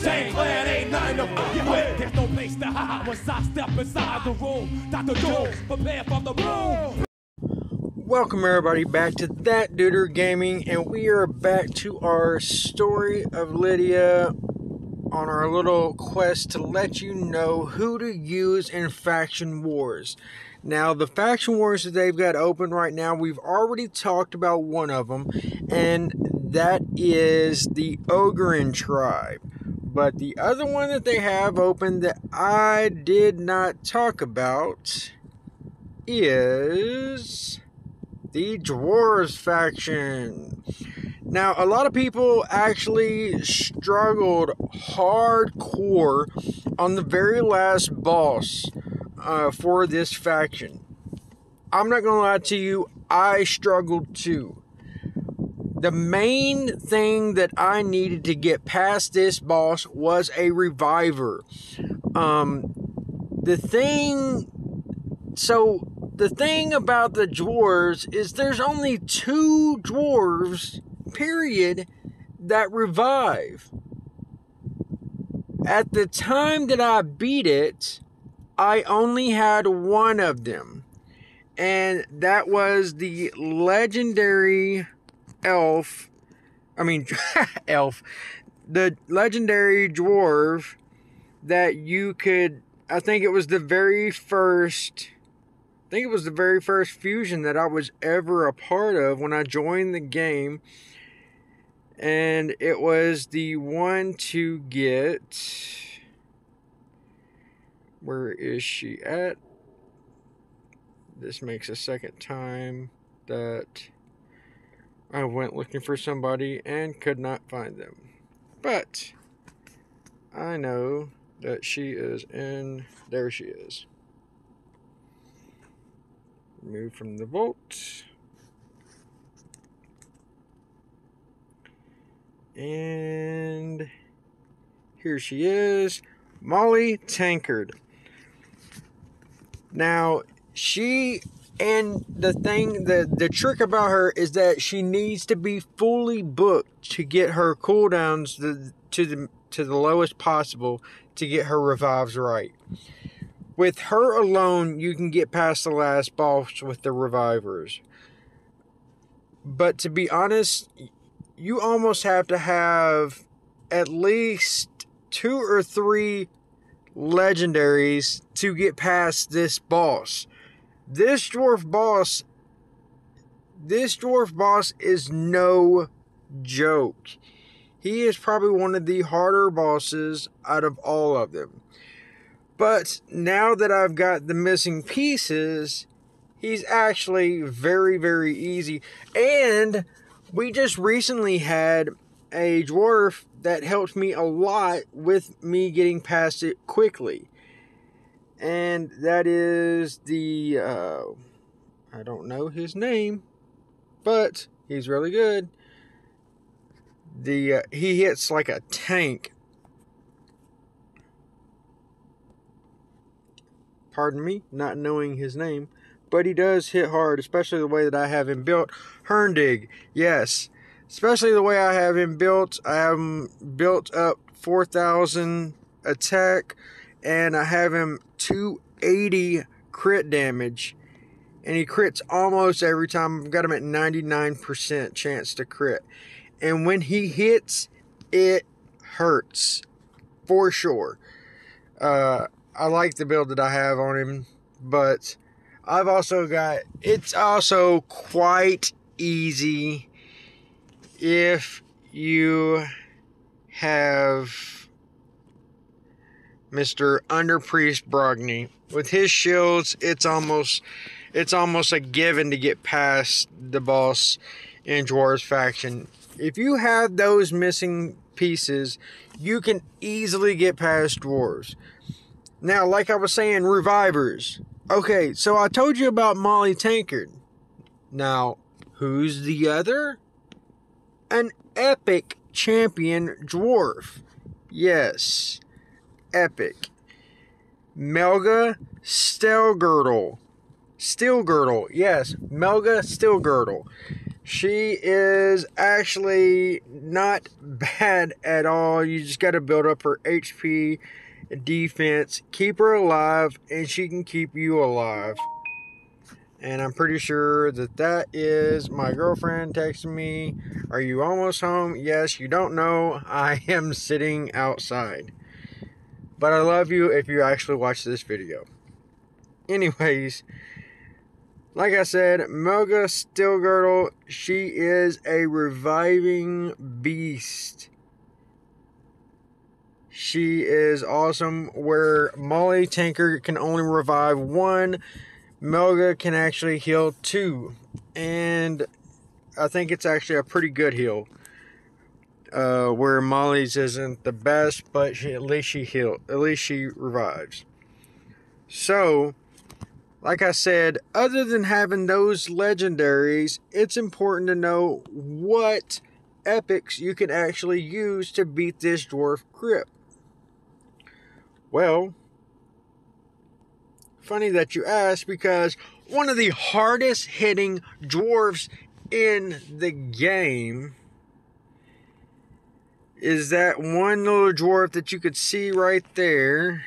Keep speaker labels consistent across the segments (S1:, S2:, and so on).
S1: Wu-Tang Clan ain't nothing to fuck with. There's no place to hide once I step inside the room. Dr. Doom, prepare for the boom.
S2: Welcome everybody back to That Duder Gaming, and we are back to our story of Lydia on our little quest to let you know who to use in faction wars. Now, the faction wars that they've got open right now, we've already talked about one of them, and that is the Ogren tribe. But the other one that they have open that I did not talk about is the Dwarves faction. Now, a lot of people actually struggled hardcore on the very last boss for this faction. I'm not gonna lie to you, I struggled too. The main thing that I needed to get past this boss was a reviver. The thing about the dwarves is there's only 2 dwarves, period, that revive. At the time that I beat it, I only had one of them. And that was the legendary elf. The legendary dwarf that you could, I think it was the very first fusion that I was ever a part of when I joined the game. And it was the one to get... Where is she at? This makes a second time that I went looking for somebody and could not find them. But I know that she is in... There she is. Remove from the vault. And here she is, Molly Tankard. Now, the trick about her is that she needs to be fully booked to get her cooldowns to the lowest possible to get her revives right. With her alone, you can get past the last boss with the revivers. But to be honest, you almost have to have at least 2 or 3 legendaries to get past this boss. This dwarf boss is no joke. He is probably one of the harder bosses out of all of them. But now that I've got the missing pieces, he's actually very, very easy. And we just recently had a dwarf that helped me a lot with me getting past it quickly. And that is the, I don't know his name, but he's really good. He hits like a tank. Pardon me, not knowing his name, but he does hit hard, especially the way that I have him built. Herndig, yes, especially the way I have him built. I have him built up 4,000 attack, and I have him 280 crit damage, and he crits almost every time. I've got him at 99% chance to crit, and when he hits, it hurts for sure. I like the build that I have on him, but I've also got, it's also quite easy if you have Mr. Underpriest Brogny. With his shields, it's almost a given to get past the boss in Dwarves faction. If you have those missing pieces, you can easily get past Dwarves. Now, like I was saying, revivers. Okay, so I told you about Molly Tankard. Now, who's the other? An epic champion dwarf. Yes, epic. Melga Steelgirdle. Yes, Melga Steelgirdle. She is actually not bad at all. You just got to build up her HP, defense, keep her alive, and she can keep you alive. And I'm pretty sure that that is my girlfriend texting me. Are you almost home? Yes, you don't know. I am sitting outside. But I love you if you actually watch this video. Anyways, like I said, Melga Steelgirdle, she is a reviving beast. She is awesome. Where Molly Tanker can only revive one, Melga can actually heal 2, and I think it's actually a pretty good heal. Where Molly's isn't the best, but at least she revives. So, like I said, other than having those legendaries, it's important to know what epics you can actually use to beat this dwarf grip. Well, funny that you ask, because one of the hardest hitting dwarves in the game is that one little dwarf that you could see right there.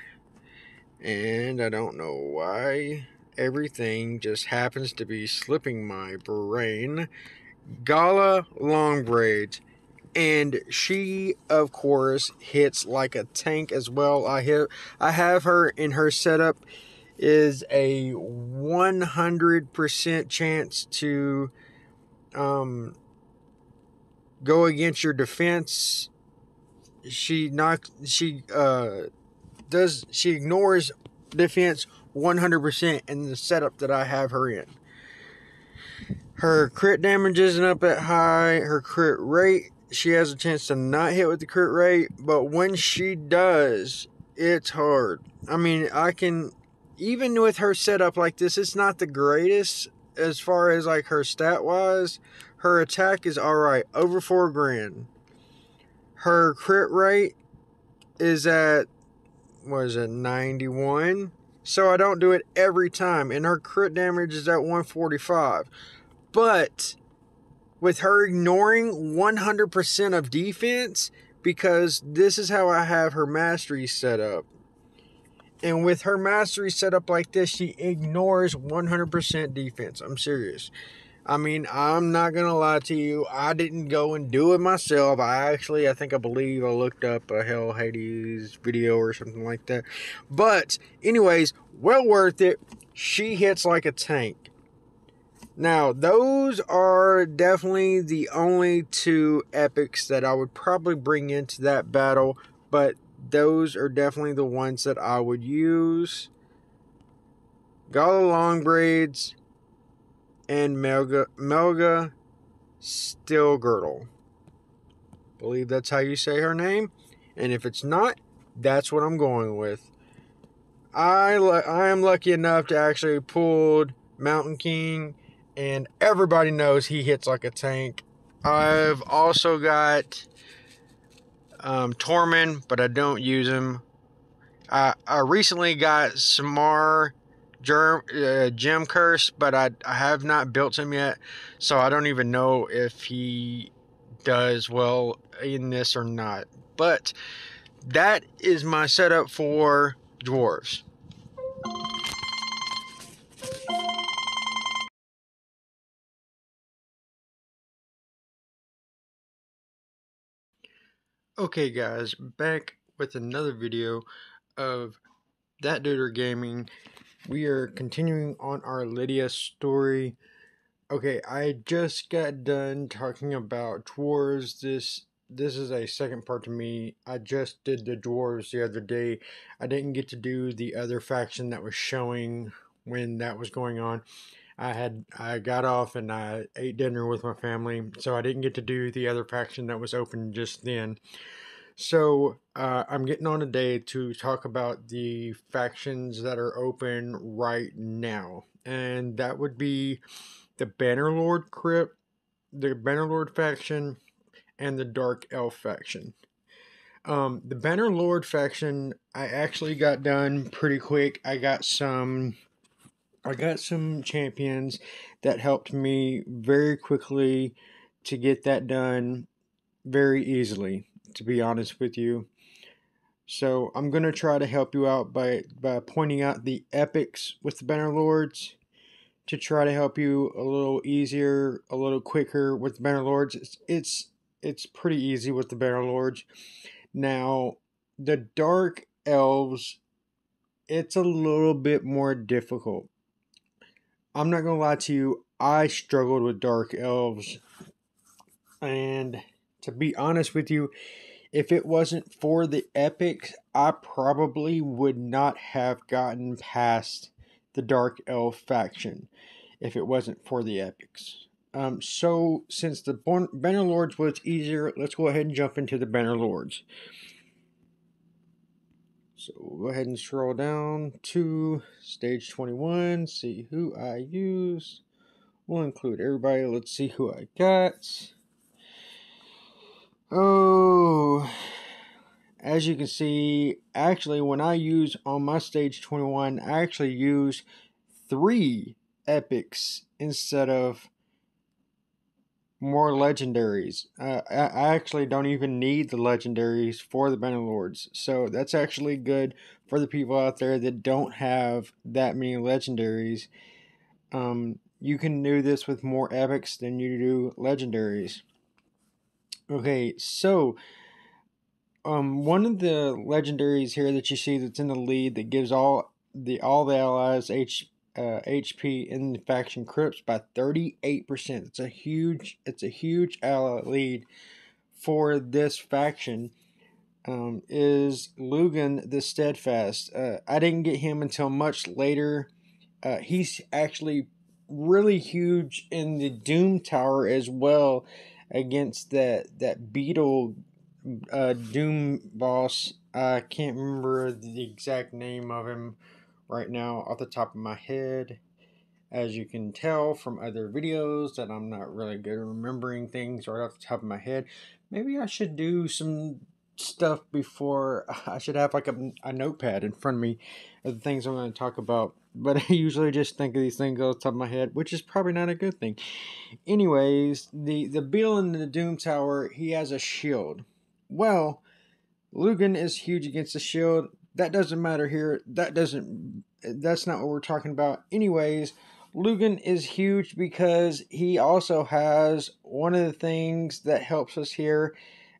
S2: And I don't know why everything just happens to be slipping my brain. Gala Longbraids. And she, of course, hits like a tank as well. I have her in her setup is a 100% chance to go against your defense. She ignores defense 100% in the setup that I have her in. Her crit damage isn't up at high. Her crit rate, she has a chance to not hit with the crit rate, but when she does, it's hard. I mean, even with her setup like this, it's not the greatest as far as like her stat wise. Her attack is alright, over 4 grand. Her crit rate is at, 91? So I don't do it every time, and her crit damage is at 145. But with her ignoring 100% of defense, because this is how I have her mastery set up. And with her mastery set up like this, she ignores 100% defense. I'm serious. I mean, I'm not going to lie to you. I didn't go and do it myself. I believe I looked up a Hell Hades video or something like that. But, anyways, well worth it. She hits like a tank. Now, those are definitely the only 2 epics that I would probably bring into that battle. But those are definitely the ones that I would use. Gala Longbraids and Melga Steelgirdle. Believe that's how you say her name. And if it's not, that's what I'm going with. I am lucky enough to actually pull Mountain King, and everybody knows he hits like a tank. I've also got Tormund, but I don't use him. I recently got Samar Gem Curse, but I have not built him yet, so I don't even know if he does well in this or not. But that is my setup for dwarves. Okay guys, back with another video of That Duder Gaming. We are continuing on our Lydia story. Okay, I just got done talking about dwarves. This is a second part to me. I just did the dwarves the other day. I didn't get to do the other faction that was showing when that was going on. I got off and I ate dinner with my family, so I didn't get to do the other faction that was open just then. So I'm getting on today to talk about the factions that are open right now, and that would be the Bannerlord crypt, the Bannerlord faction, and the Dark Elf faction. The Bannerlord faction I actually got done pretty quick. I got some I got some champions that helped me very quickly to get that done very easily, to be honest with you. So I'm going to try to help you out by pointing out the epics with the Bannerlords to try to help you a little easier, a little quicker with the Bannerlords. It's pretty easy with the Bannerlords. Now, the Dark Elves, it's a little bit more difficult. I'm not going to lie to you, I struggled with Dark Elves. And to be honest with you, if it wasn't for the epics, I probably would not have gotten past the Dark Elf faction if it wasn't for the epics. So since the Bannerlords was easier, let's go ahead and jump into the Bannerlords. So we'll go ahead and scroll down to stage 21, see who I use. We'll include everybody. Let's see who I got. Oh, as you can see, actually when I use on my stage 21, I actually use 3 epics instead of more legendaries. I actually don't even need the legendaries for the Bannerlords, so that's actually good for the people out there that don't have that many legendaries. You can do this with more epics than you do legendaries. Okay, so one of the legendaries here that you see that's in the lead that gives all the allies HP in the faction crypts by 38%. It's a huge ally lead for this faction. Is Lugan the Steadfast. I didn't get him until much later. He's actually really huge in the Doom Tower as well against that beetle Doom boss. I can't remember the exact name of him right now off the top of my head. As you can tell from other videos that I'm not really good at remembering things right off the top of my head. Maybe I should do some stuff before. I should have like a notepad in front of me of the things I'm going to talk about. But I usually just think of these things off the top of my head, which is probably not a good thing. Anyways, the beetle in the Doom Tower, he has a shield. Well, Lugan is huge against the shield. That doesn't matter here. That's not what we're talking about. Anyways, Lugan is huge because he also has one of the things that helps us here,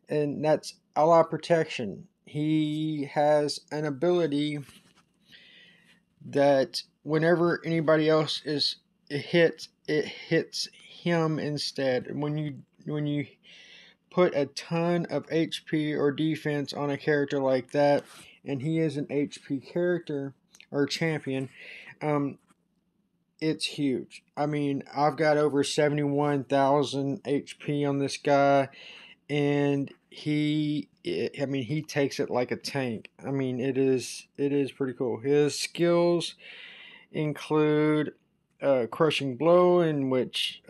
S2: and that's ally protection. He has an ability that whenever anybody else is hit, it hits him instead. When you put a ton of HP or defense on a character like that, and he is an HP character or champion, it's huge. I mean, I've got over 71,000 HP on this guy, and he takes it like a tank. I mean, it is pretty cool. His skills include Crushing Blow, in which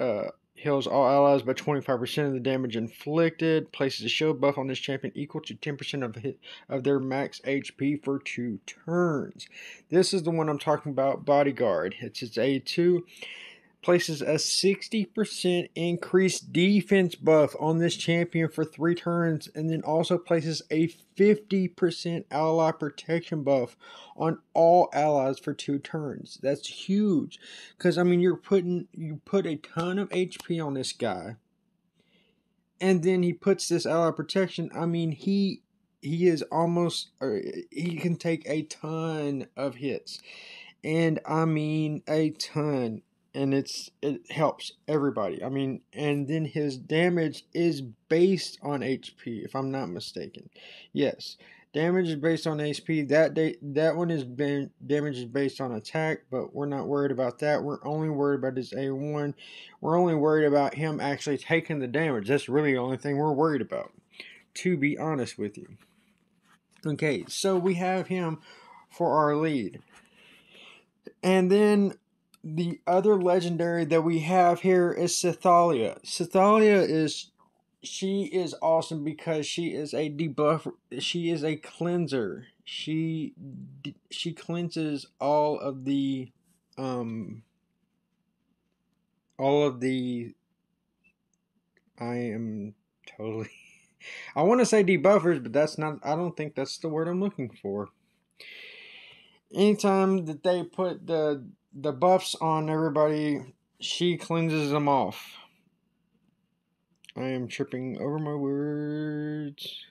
S2: heals all allies by 25% of the damage inflicted. Places a shield buff on this champion equal to 10% of their max HP for 2 turns. This is the one I'm talking about, Bodyguard. It's its A2. Places a 60% increased defense buff on this champion for 3 turns, and then also places a 50% ally protection buff on all allies for 2 turns. That's huge, because I mean you put a ton of HP on this guy, and then he puts this ally protection. I mean he is almost, he can take a ton of hits, and I mean a ton. And it helps everybody. I mean, and then his damage is based on HP, if I'm not mistaken. Yes, damage is based on HP. That one is damage is based on attack, but we're not worried about that. We're only worried about his A1. We're only worried about him actually taking the damage. That's really the only thing we're worried about, to be honest with you. Okay, so we have him for our lead. And then the other legendary that we have here is Sithalia. Sithalia she is awesome because she is a debuff. She is a cleanser. She cleanses all of the all of the, I am totally, I want to say debuffers, but that's not, I don't think that's the word I'm looking for. Anytime that they put the buffs on everybody, she cleanses them off. I am tripping over my words.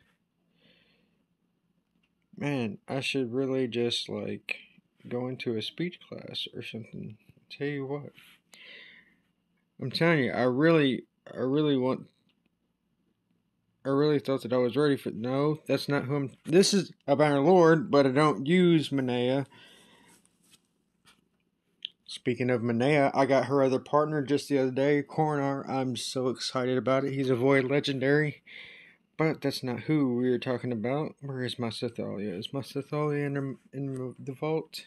S2: Man, I should really just like go into a speech class or something. Tell you what. I'm telling you, I really thought that I was ready for. No, that's not who I'm. This is a Bannerlord, but I don't use Manea. Speaking of Manea, I got her other partner just the other day, Coronar. I'm so excited about it. He's a Void Legendary. But that's not who we were talking about. Where is my Sithalia? Is my Sithalia in the vault?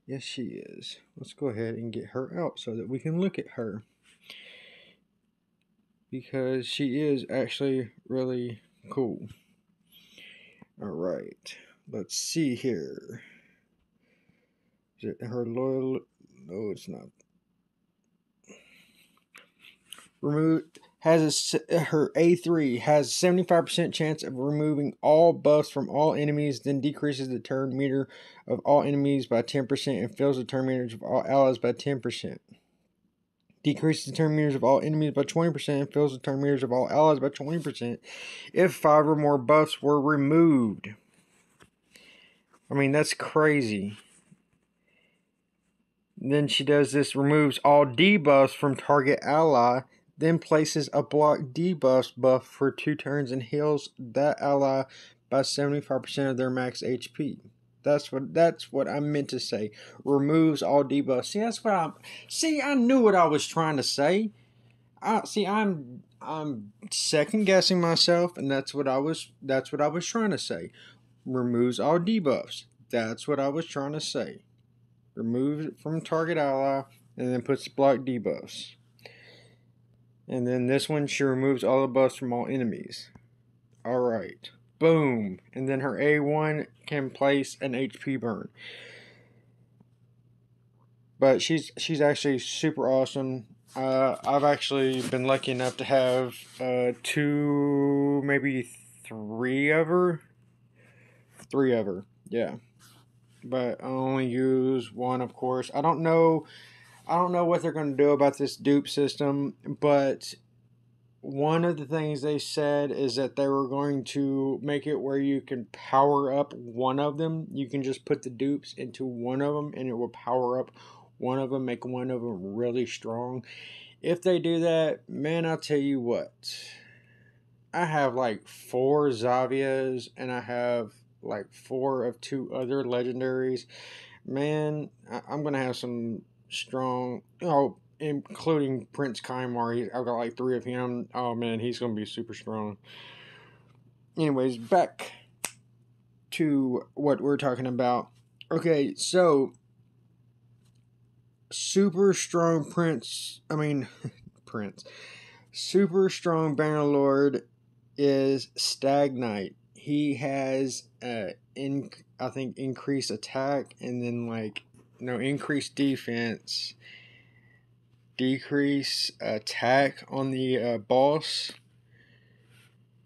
S2: Yes, she is. Let's go ahead and get her out so that we can look at her. Because she is actually really cool. Alright. Let's see here. Is it her loyal? No, it's not. Remove her A3 has 75% chance of removing all buffs from all enemies, then decreases the turn meter of all enemies by 10% and fills the turn meters of all allies by 10%. Decreases the turn meters of all enemies by 20% and fills the turn meters of all allies by 20% if 5 or more buffs were removed. I mean, that's crazy. Then she does this, removes all debuffs from target ally, then places a block debuffs buff for 2 turns and heals that ally by 75% of their max HP. That's what I meant to say. Removes all debuffs. I knew what I was trying to say. I'm second guessing myself, and that's what I was trying to say. Removes all debuffs. That's what I was trying to say. Removes it from target ally, and then puts block debuffs. And then this one, she removes all the buffs from all enemies. Alright. Boom. And then her A1 can place an HP burn. But she's actually super awesome. I've actually been lucky enough to have 2, maybe 3 of her. 3 of her, yeah. But I only use 1, of course. I don't know what they're going to do about this dupe system, but one of the things they said is that they were going to make it where you can power up one of them. You can just put the dupes into one of them and it will power up one of them, make one of them really strong. If they do that, man, I'll tell you what. I have like 4 Zavias and I have like 4 of 2 other legendaries. Man, I'm going to have some strong, including Prince Kymar. I've got like 3 of him. Oh man, he's going to be super strong. Anyways, back to what we're talking about. Okay, so super strong super strong Bannerlord is Stagnite. He has I think increased attack and then increased defense, decrease attack on the boss.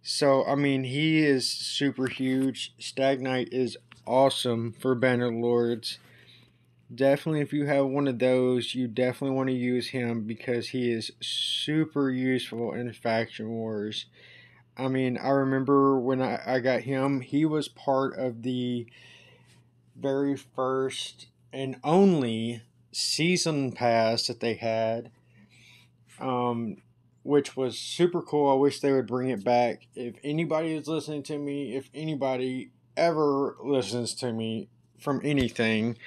S2: So I mean, he is super huge. Stagnite is awesome for Bannerlords. Definitely, if you have one of those, you definitely want to use him because he is super useful in faction wars. I mean, I remember when I got him, he was part of the very first and only season pass that they had, which was super cool. I wish they would bring it back. If anybody is listening to me, if anybody ever listens to me from anything,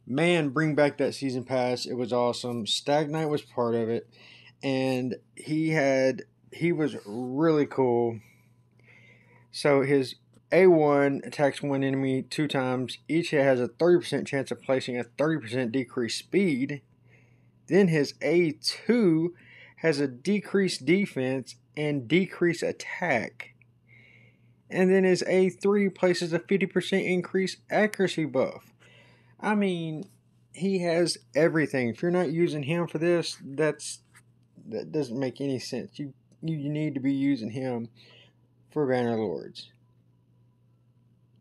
S2: man, bring back that season pass. It was awesome. Stagnite was part of it, and he was really cool. So his A1 attacks one enemy 2 times. Each hit has a 30% chance of placing a 30% decreased speed. Then his A2 has a decreased defense and decreased attack. And then his A3 places a 50% increased accuracy buff. I mean, he has everything. If you're not using him for this, that doesn't make any sense. You need to be using him for Bannerlords.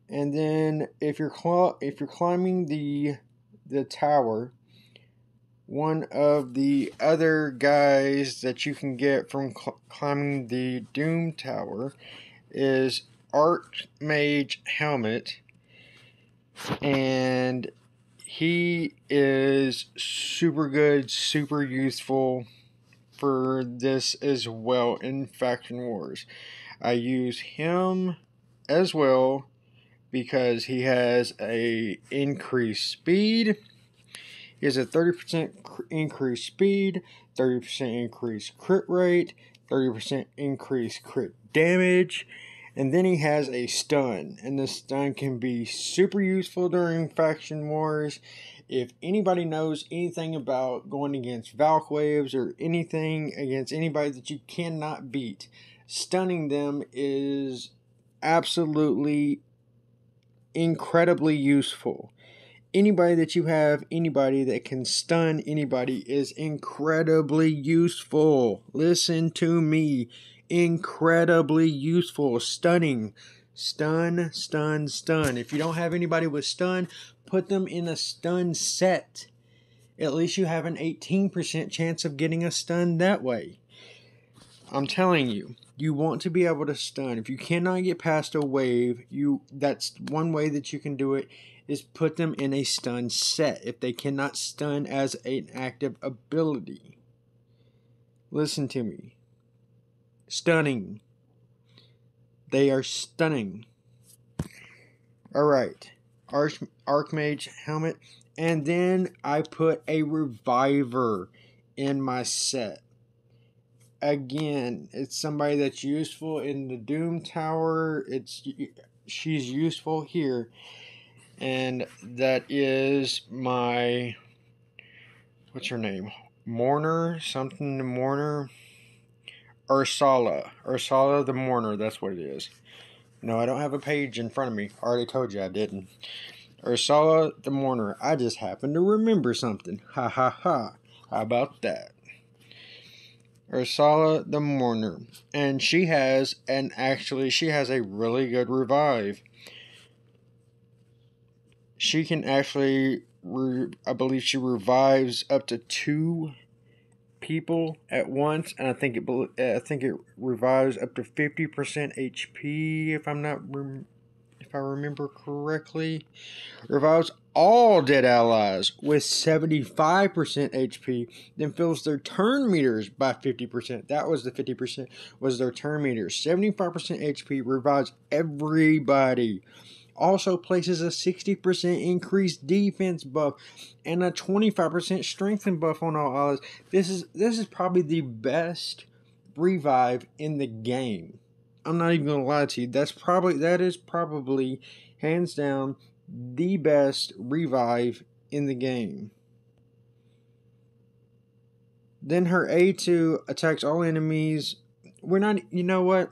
S2: And then if you're climbing the tower, one of the other guys that you can get from climbing the Doom Tower is Archmage Helmet, and he is super good, super useful for this as well in Faction Wars. I use him as well because he has a increased speed. He has a 30% increased speed, 30% increased crit rate, 30% increased crit damage, and then he has a stun. And this stun can be super useful during Faction Wars. If anybody knows anything about going against Valk Waves or anything against anybody that you cannot beat, stunning them is absolutely incredibly useful. Anybody that you have, anybody that can stun anybody is incredibly useful. Listen to me. Incredibly useful. Stunning. Stun, stun, stun. If you don't have anybody with stun, put them in a stun set. At least you have an 18% chance of getting a stun that way. I'm telling you, you want to be able to stun. If you cannot get past a wave, that's one way that you can do it, is put them in a stun set if they cannot stun as an active ability. Listen to me. Stunning. They are stunning. Alright. Archmage Helmet. And then I put a Reviver in my set. Again, it's somebody that's useful in the Doom Tower. She's useful here. And that is my, what's her name? Mourner? Something the Mourner? Ursula. Ursula the Mourner, that's what it is. No, I don't have a page in front of me. I already told you I didn't. Ursula the Mourner. I just happened to remember something. Ha ha ha. How about that? Ursula the Mourner. And she has a really good revive. She can actually, I believe she revives up to 2 people at once, and I think it revives up to 50% HP if I remember correctly. Revives all dead allies with 75% HP, then fills their turn meters by 50%. That was the 50% was their turn meters. 75% HP revives everybody. Also places a 60% increased defense buff and a 25% strengthen buff on all allies. This is probably the best revive in the game. I'm not even gonna lie to you. That is probably hands down the best revive in the game. Then her A2 attacks all enemies. You know what?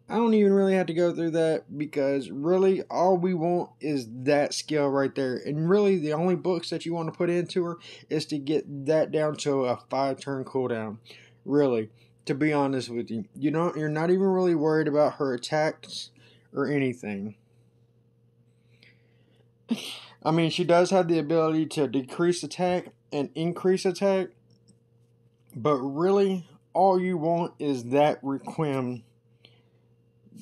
S2: I don't even really have to go through that because really all we want is that skill right there. And really the only books that you want to put into her is to get that down to a 5-turn cooldown. Really, to be honest with you. You're not even really worried about her attacks or anything. I mean, she does have the ability to decrease attack and increase attack. But really, all you want is that Requiem.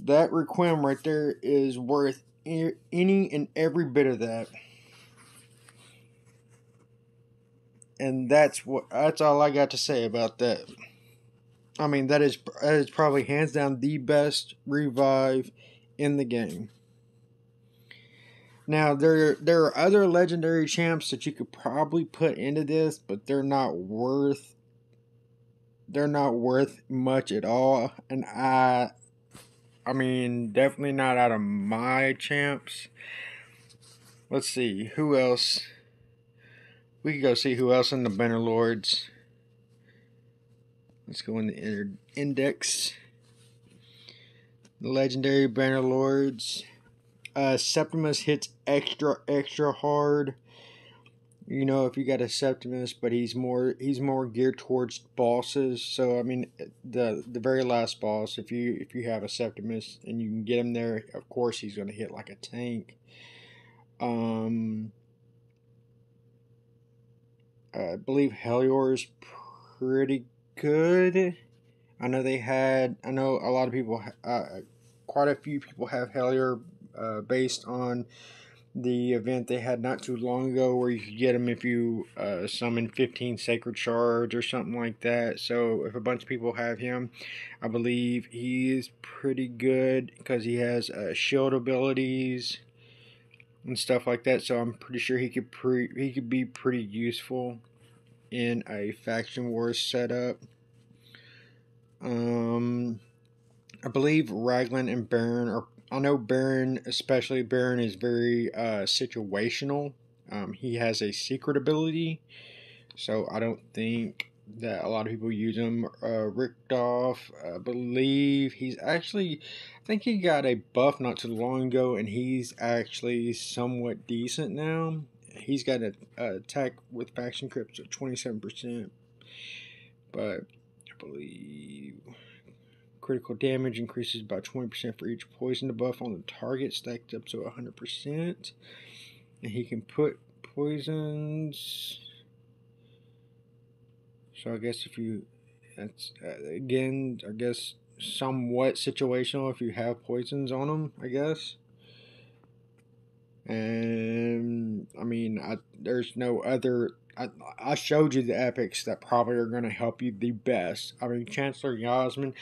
S2: That Requiem right there is worth any and every bit of that. And that's all I got to say about that. I mean, that is probably hands down the best revive in the game. Now, there are other legendary champs that you could probably put into this, but they're not worth much at all. And I mean, definitely not out of my champs. Let's see, who else? We could go see who else in the Bannerlords. Let's go in the index. The legendary Bannerlords. Septimus hits extra hard. you know, if you got a Septimus, but he's more geared towards bosses. So I mean, the very last boss, if you have a Septimus and you can get him there, of course he's going to hit like a tank. I believe Helior is pretty good. I know a lot of people, quite a few people have Helior based on the event they had not too long ago where you could get them if you summon 15 sacred shards or something like that. So if a bunch of people have him, I believe he is pretty good because he has shield abilities and stuff like that. So I'm pretty sure he could be pretty useful in a faction wars setup. I believe Raglan and Baron are. I know Baron, especially Baron, is very situational. He has a secret ability, so I don't think that a lot of people use him. Richthof, I believe he's actually. I think he got a buff not too long ago, and he's actually somewhat decent now. He's got an attack with faction crits of 27%, but I believe critical damage increases by 20% for each poison debuff on the target, stacked up to 100%. And he can put poisons. So I guess that's again, I guess somewhat situational if you have poisons on them, I guess. And I mean, there's no other. I showed you the epics that probably are going to help you the best. I mean, Chancellor Yasmin,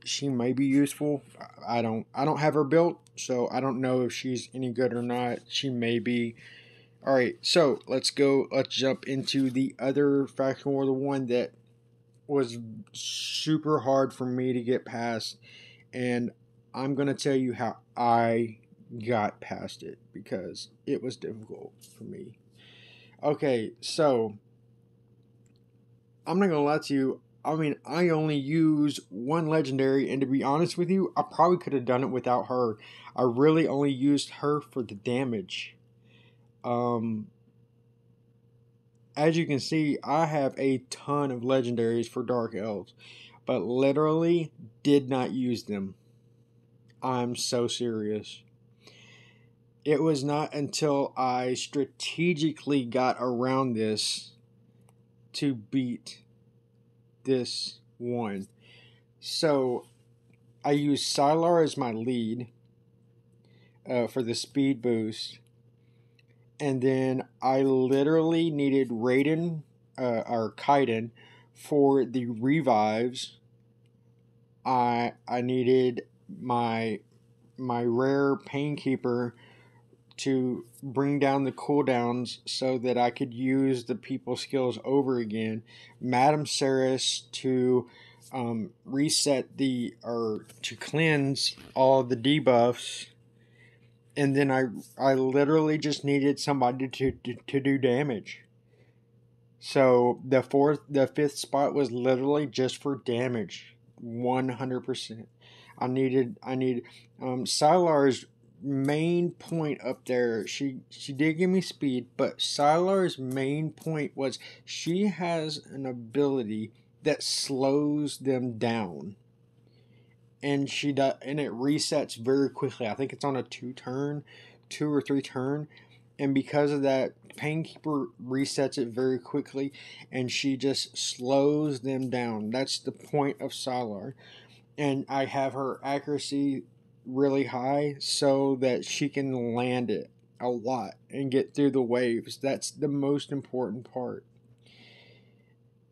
S2: she may be useful. I don't have her built, so I don't know if she's any good or not. She may be. All right, so let's go. Let's jump into the other faction war, the one that was super hard for me to get past, and I'm going to tell you how I got past it because it was difficult for me. Okay, so I'm not gonna lie to you. I mean, I only use one legendary, and to be honest with you, I probably could have done it without her. I really only used her for the damage. As you can see, I have a ton of legendaries for Dark Elves, but literally did not use them. I'm so serious. It was not until I strategically got around this to beat this one. So I used Sylar as my lead for the speed boost. And then I literally needed Raiden or Kaiden for the revives. I needed my rare Painkeeper to bring down the cooldowns so that I could use the people skills over again. Madame Ceres to reset to cleanse all the debuffs. And then I literally just needed somebody to do damage. So the fifth spot was literally just for damage, 100%. I need Sylar's main point up there. She did give me speed, but Sylar's main point was she has an ability that slows them down, and it resets very quickly. I think it's on a 2 or 3 turn, and because of that, Painkeeper resets it very quickly, and she just slows them down. That's the point of Sylar. And I have her accuracy really high so that she can land it a lot and get through the waves. That's the most important part.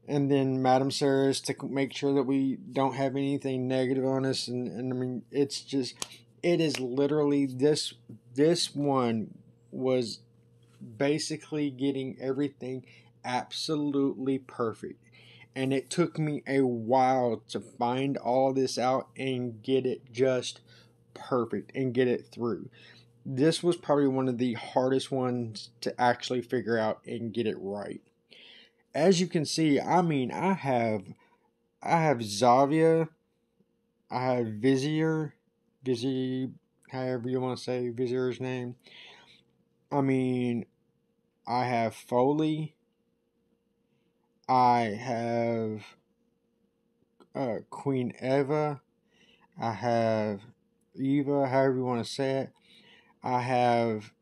S2: And then Madame Ceres to make sure that we don't have anything negative on us. And I mean, it is literally this one was basically getting everything absolutely perfect. And it took me a while to find all this out and get it just perfect and get it through. This was probably one of the hardest ones to actually figure out and get it right. As you can see, I mean, I have Zavia, I have Vizier, however you want to say Vizier's name. I mean, I have Foley. I have Queen Eva. I have Eva, however you want to say it. I have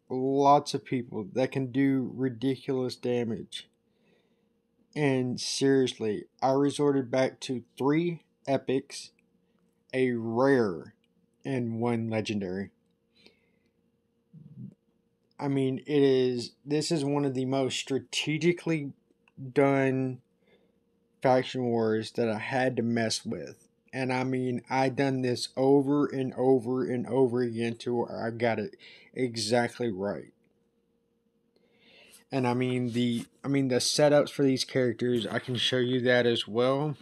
S2: lots of people that can do ridiculous damage. And seriously, I resorted back to 3 epics, a rare, and 1 legendary. I mean, this is one of the most strategically done faction wars that I had to mess with. And I mean, I done this over and over and over again to where I got it exactly right. And I mean the setups for these characters, I can show you that as well.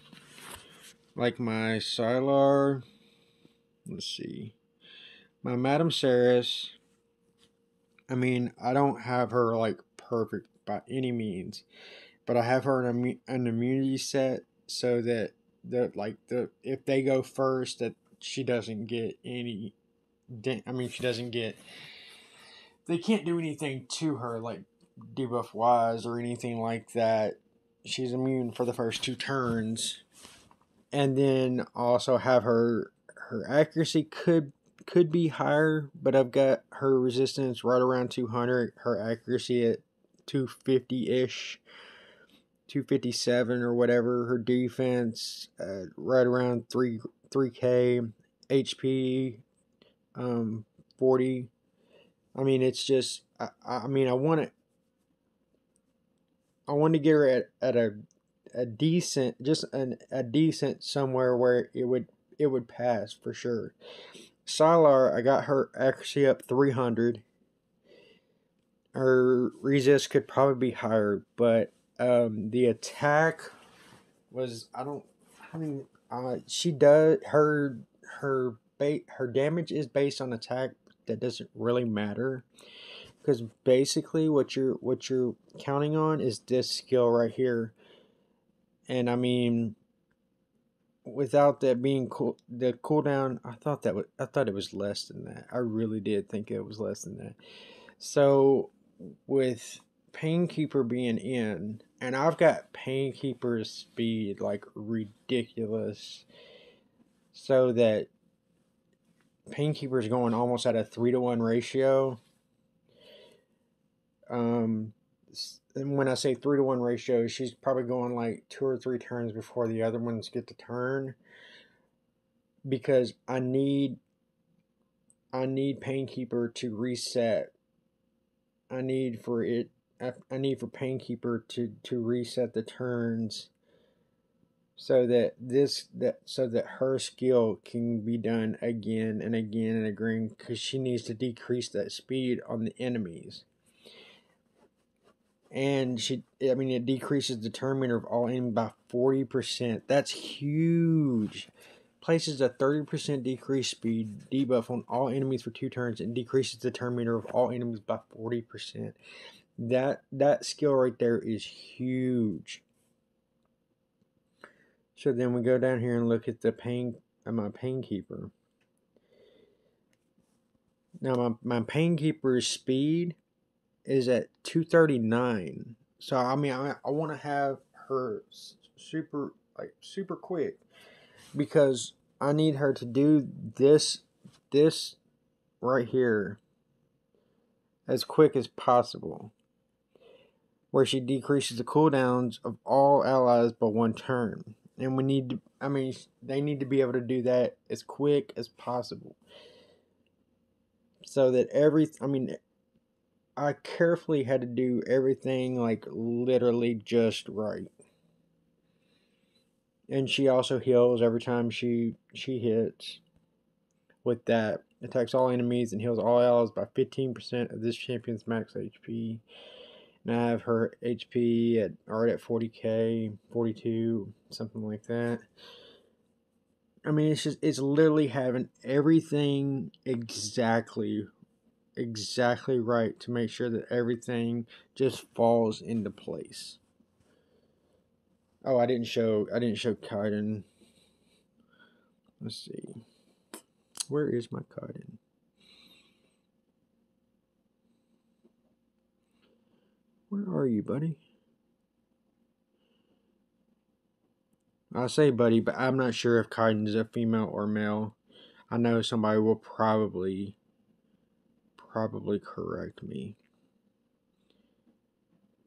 S2: Like my Sylar, let's see, my Madame Ceres. I mean, I don't have her like perfect by any means, but I have her in an immunity set so that if they go first, that she doesn't get any. She doesn't get. They can't do anything to her like debuff wise or anything like that. She's immune for the first 2 turns, and then also have her accuracy could be higher, but I've got her resistance right around 200, her accuracy at 250-ish, 257 or whatever, her defense right around 3k, HP 40. I mean, it's just I want to get her at a decent, a decent somewhere where it would pass for sure. Sylar, I got her accuracy up 300. Her resist could probably be higher, but the attack was she does her damage is based on attack. That doesn't really matter, because basically what you're counting on is this skill right here. And I mean, without that being the cooldown, I thought it was less than that. I really did think it was less than that. So with Painkeeper being in, and I've got Painkeeper's speed like ridiculous, so that Painkeeper's going almost at a 3-to-1 ratio. And when I say 3-to-1 ratio, she's probably going like 2 or 3 turns before the other ones get to turn, because I need Painkeeper to reset. I need for Painkeeper to reset the turns, so that her skill can be done again and again and again, because she needs to decrease that speed on the enemies. And it decreases the turn meter of all enemies by 40%. That's huge. Places a 30% decreased speed debuff on all enemies for 2 turns and decreases the turn meter of all enemies by 40%. That skill right there is huge. So then we go down here and look at my Painkeeper. Now my Painkeeper's speed is at 239. So I want to have her super quick, because I need her to do this right here as quick as possible, where she decreases the cooldowns of all allies by 1 turn. And they need to be able to do that as quick as possible, so that I carefully had to do everything like literally just right. And she also heals every time she hits. With that, attacks all enemies and heals all allies by 15% of this champion's max HP. And I have her HP at 40k, 42, something like that. I mean, it's literally having everything exactly right to make sure that everything just falls into place. Oh, I didn't show Kaiden. Let's see. Where is my Kaiden? are you, buddy? I say buddy, but I'm not sure if Kaiden's a female or male. I know somebody will probably correct me.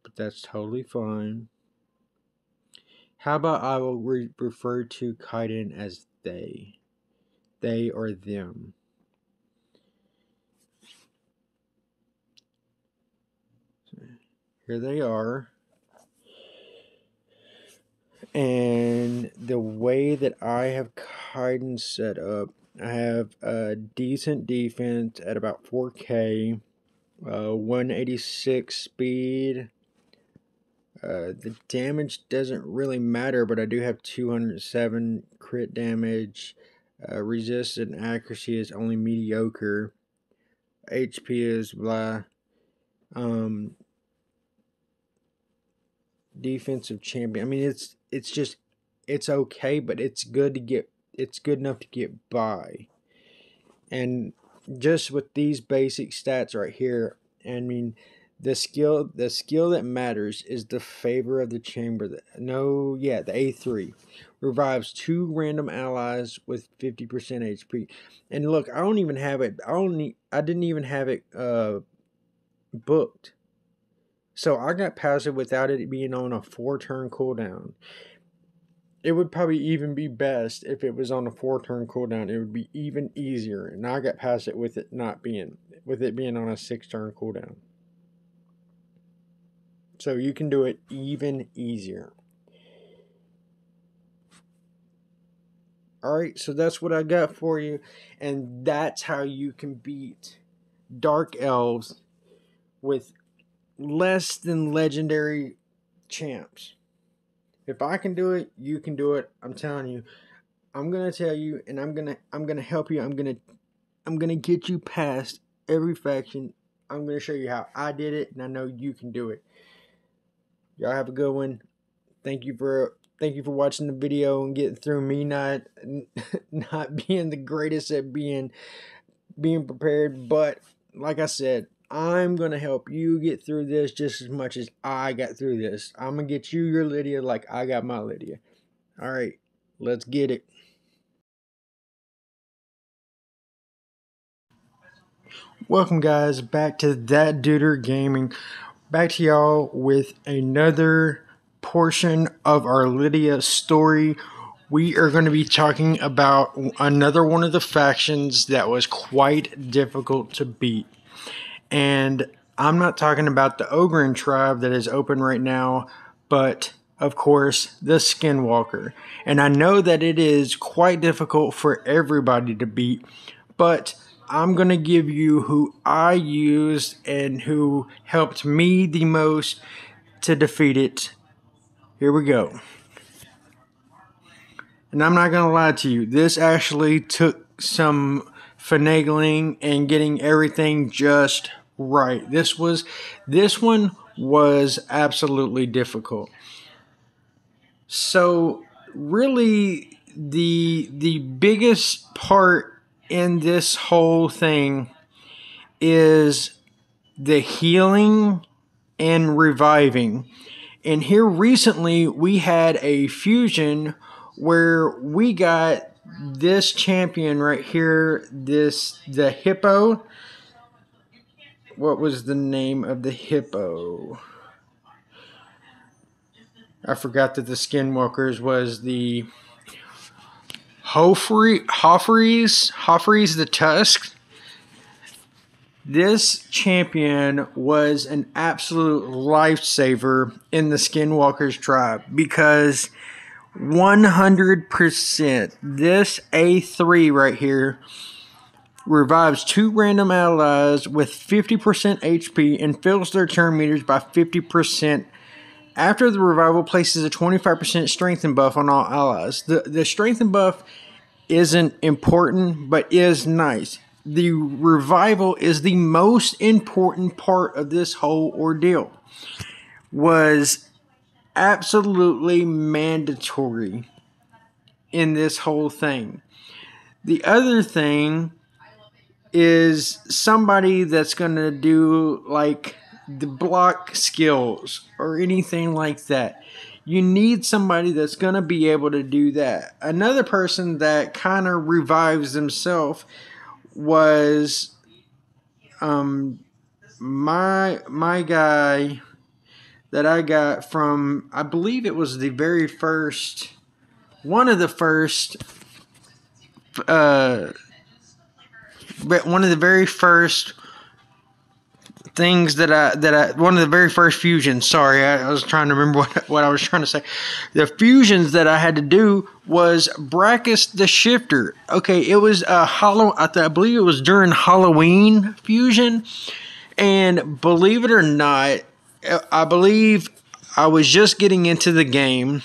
S2: But that's totally fine. How about I will refer to Kaiden as they? They or them. So here they are. And the way that I have Kaiden set up, I have a decent defense at about 4K, 186 speed. The damage doesn't really matter, but I do have 207 crit damage. Resist and accuracy is only mediocre. HP is blah. Defensive champion. I mean, it's okay, but it's good enough to get by. And just with these basic stats right here, I mean, the skill that matters is the favor of the chamber. The A3 revives 2 random allies with 50% HP. And look, I don't even have it. I didn't even have it booked. So I got passive without it being on a 4-turn cooldown. It would probably even be best if it was on a 4-turn cooldown. It would be even easier. And I got passive with it being on a 6-turn cooldown. So you can do it even easier. Alright, so that's what I got for you. And that's how you can beat Dark Elves with less than legendary champs. If I can do it, you can do it. I'm telling you. I'm gonna tell you, and I'm gonna help you. I'm gonna get you past every faction. I'm gonna show you how I did it, and I know you can do it. Y'all have a good one. Thank you for watching the video and getting through me not being the greatest at being prepared. But like I said, I'm going to help you get through this just as much as I got through this. I'm going to get you your Lydia like I got my Lydia. All right, let's get it. Welcome, guys, back to That Duder Gaming. Back to y'all with another portion of our Lydia story. We are going to be talking about another one of the factions that was quite difficult to beat. And I'm not talking about the Ogren tribe that is open right now, but of course the Skinwalker. And I know that it is quite difficult for everybody to beat, but I'm going to give you who I used and who helped me the most to defeat it. Here we go. And I'm not going to lie to you, this actually took some finagling and getting everything just right. This one was absolutely difficult. So really the biggest part in this whole thing is the healing and reviving. And here recently we had a fusion where we got this champion right here, the hippo. What was the name of the hippo? I forgot that the Skinwalkers was the Hoffreys the Tusk. This champion was an absolute lifesaver in the Skinwalkers tribe because 100% this A3 right here revives 2 random allies with 50% HP and fills their turn meters by 50%. After the revival, places a 25% strengthen buff on all allies. The strengthen buff isn't important, but is nice. The revival is the most important part of this whole ordeal. Was absolutely mandatory in this whole thing. The other thing is somebody that's going to do like the block skills or anything like that. You need somebody that's going to be able to do that. Another person that kind of revives himself was my guy that I got from, I believe it was the very first, one of the very first things one of the very first fusions. Sorry, I was trying to remember what I was trying to say. The fusions that I had to do was Brackus the Shifter. Okay, it was I believe it was during Halloween fusion, and believe it or not, I believe I was just getting into the game,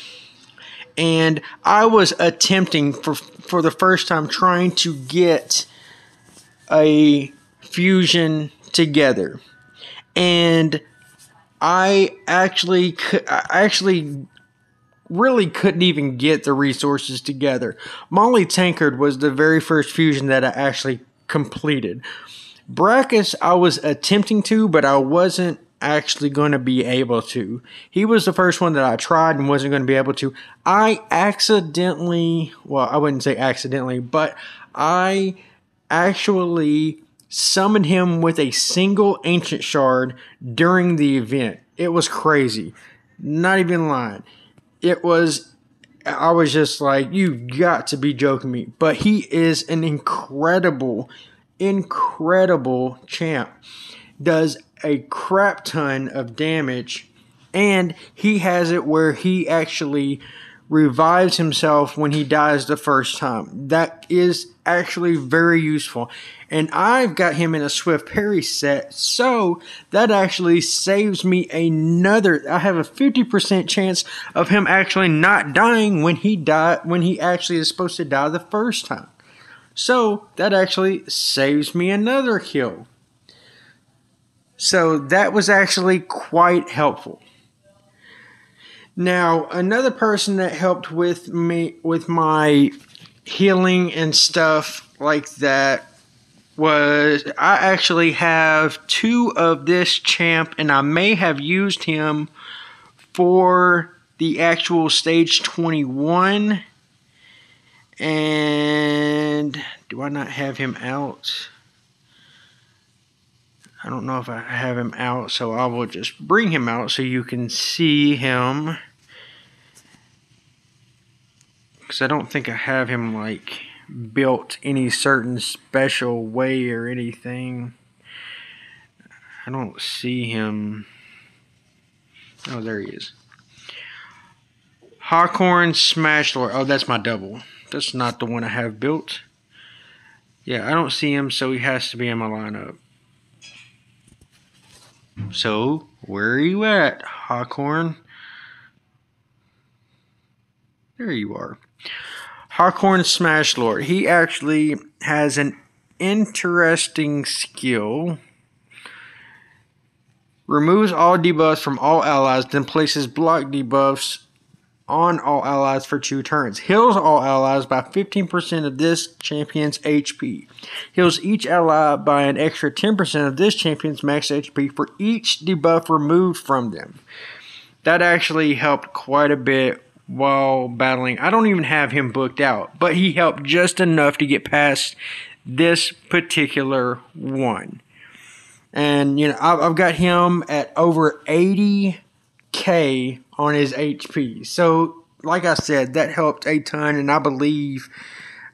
S2: and I was attempting for the first time trying to get a fusion together. And I actually really couldn't even get the resources together. Molly Tankard was the very first fusion that I actually completed. Brackus, I was attempting to, but I wasn't actually going to be able to. He was the first one that I tried and wasn't going to be able to. I accidentally, well, I wouldn't say accidentally, but I actually summoned him with a single ancient shard during the event. It was crazy. Not even lying. I was just like, you got to be joking me. But he is an incredible champ. Does a crap ton of damage, and he has it where he actually revives himself when he dies the first time. That is actually very useful. And I've got him in a Swift Parry set, so that actually saves me I have a 50% chance of him actually not dying when he actually is supposed to die the first time. So that actually saves me another kill. So that was actually quite helpful. Now, another person that helped with me with my healing and stuff like that was, I actually have 2 of this champ, and I may have used him for the actual stage 21. And do I not have him out? I don't know if I have him out, so I will just bring him out so you can see him. Because I don't think I have him like built any certain special way or anything. I don't see him. Oh, there he is. Hawkhorn Smashlord. Oh, that's my double. That's not the one I have built. Yeah, I don't see him, so he has to be in my lineup. So, where are you at, Hawkhorn? There you are. Hawkhorn Smashlord. He actually has an interesting skill. Removes all debuffs from all allies, then places block debuffs on all allies for 2 turns. Heals all allies by 15% of this champion's HP. Heals each ally by an extra 10% of this champion's max HP for each debuff removed from them. That actually helped quite a bit while battling. I don't even have him booked out, but he helped just enough to get past this particular one. And, you know, I've got him at over 80k on his HP. So, like I said, that helped a ton, and I believe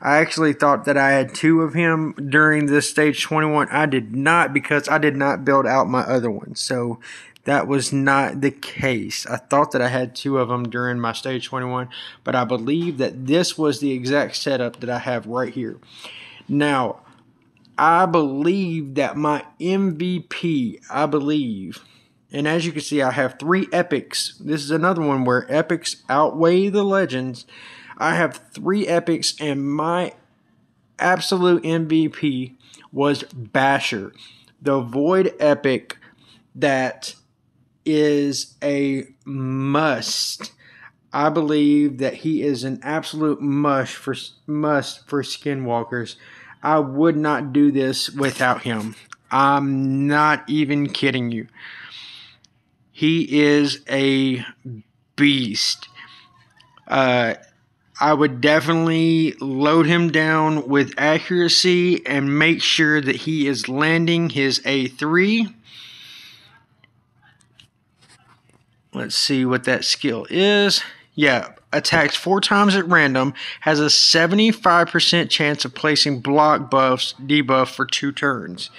S2: I actually thought that I had 2 of him during this stage 21. I did not, because I did not build out my other one. So, that was not the case. I thought that I had 2 of them during my stage 21, but I believe that this was the exact setup that I have right here. Now, I believe that my MVP, and as you can see, I have 3 epics. This is another one where epics outweigh the legends. I have 3 epics, and my absolute MVP was Basher, the Void epic that is a must. I believe that he is an absolute must for Skinwalkers. I would not do this without him. I'm not even kidding you. He is a beast. I would definitely load him down with accuracy and make sure that he is landing his A3. Let's see what that skill is. Yeah, attacks 4 times at random, has a 75% chance of placing block buffs, debuff for 2 turns.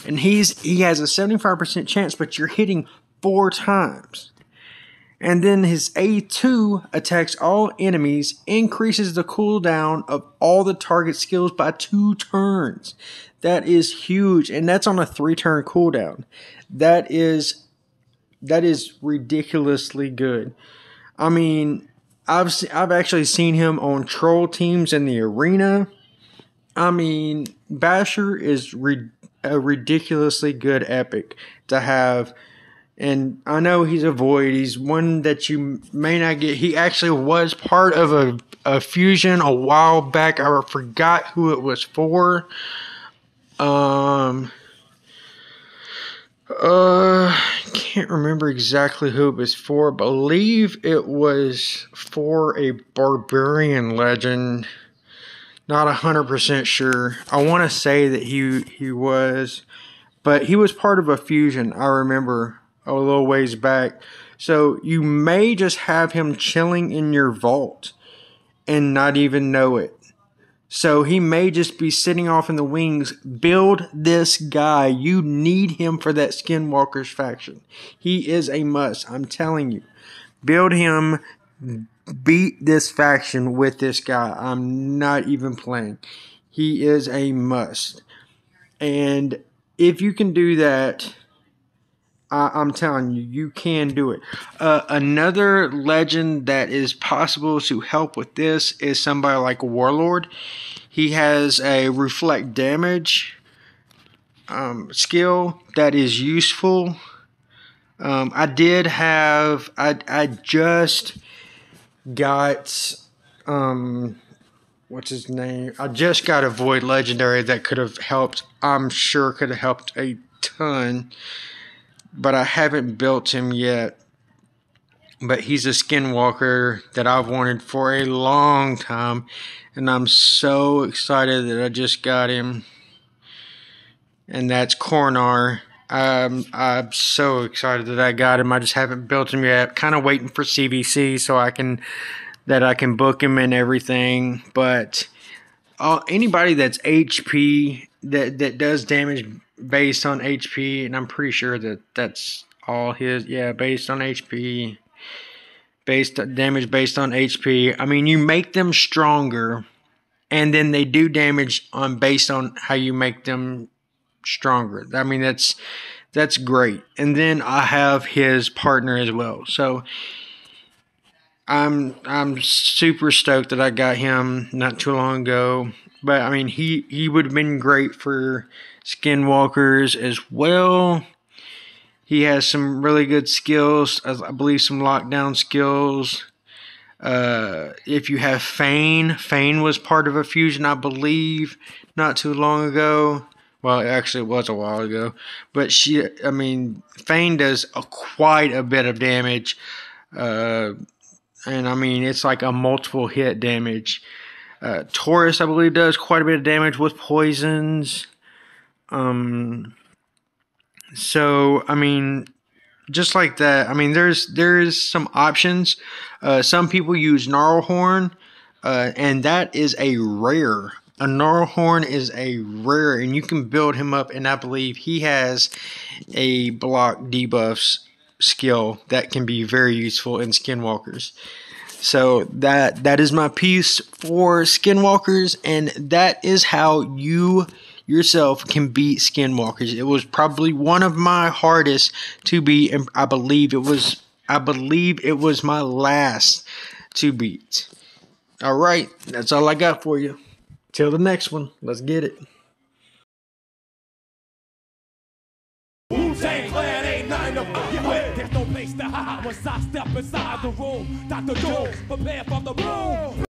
S2: And he has a 75% chance, but you're hitting 4 times. And then his A2 attacks all enemies, increases the cooldown of all the target skills by 2 turns. That is huge, and that's on a 3-turn cooldown. That is ridiculously good. I mean, I've actually seen him on troll teams in the arena. I mean, Basher is a ridiculously good epic to have. And I know he's a void. He's one that you may not get. He actually was part of a fusion a while back. I forgot who it was for. Can't remember exactly who it was for. I believe it was for a barbarian legend. Not 100% sure. I want to say that he was, but he was part of a fusion. I remember a little ways back. So you may just have him chilling in your vault and not even know it. So he may just be sitting off in the wings. Build this guy. You need him for that Skinwalkers faction. He is a must. I'm telling you. Build him. Beat this faction with this guy. I'm not even playing. He is a must. And if you can do that, I'm telling you, you can do it. Another legend that is possible to help with this is somebody like Warlord. He has a reflect damage skill that is useful. I just got what's his name? I just got a Void Legendary that could have helped. I'm sure could have helped a ton. But I haven't built him yet. But he's a Skinwalker that I've wanted for a long time. And I'm so excited that I just got him. And that's Cornar. I'm so excited that I got him. I just haven't built him yet. Kind of waiting for CVC so I can book him and everything. But anybody that's HP that does damage based on HP, and I'm pretty sure that's all his. Yeah, based on HP, damage based on HP. I mean, you make them stronger, and then they do damage based on how you make them stronger. I mean, that's great. And then I have his partner as well. So I'm super stoked that I got him not too long ago. But I mean, he would have been great for Skinwalkers as well. He has some really good skills. I believe some lockdown skills. If you have Fane was part of a fusion, I believe, not too long ago. Well, actually, it was a while ago. But Fane does quite a bit of damage. And I mean, it's like a multiple hit damage. Taurus, I believe, does quite a bit of damage with poisons. So, I mean, just like that, I mean, there's some options. Some people use Gnarlhorn, and that is a rare. A Gnarlhorn is a rare, and you can build him up, and I believe he has a block debuffs skill that can be very useful in Skinwalkers. So that is my piece for Skinwalkers, and that is how you yourself can beat Skinwalkers. It was probably one of my hardest to beat, and I believe it was my last to beat. All right, that's all I got for you. Till the next one, let's get it.
S1: Wu-Tang Clan ain't nothing to fuck with. There's no place to hide once I step inside the room. Dr. Jones, prepare for the room.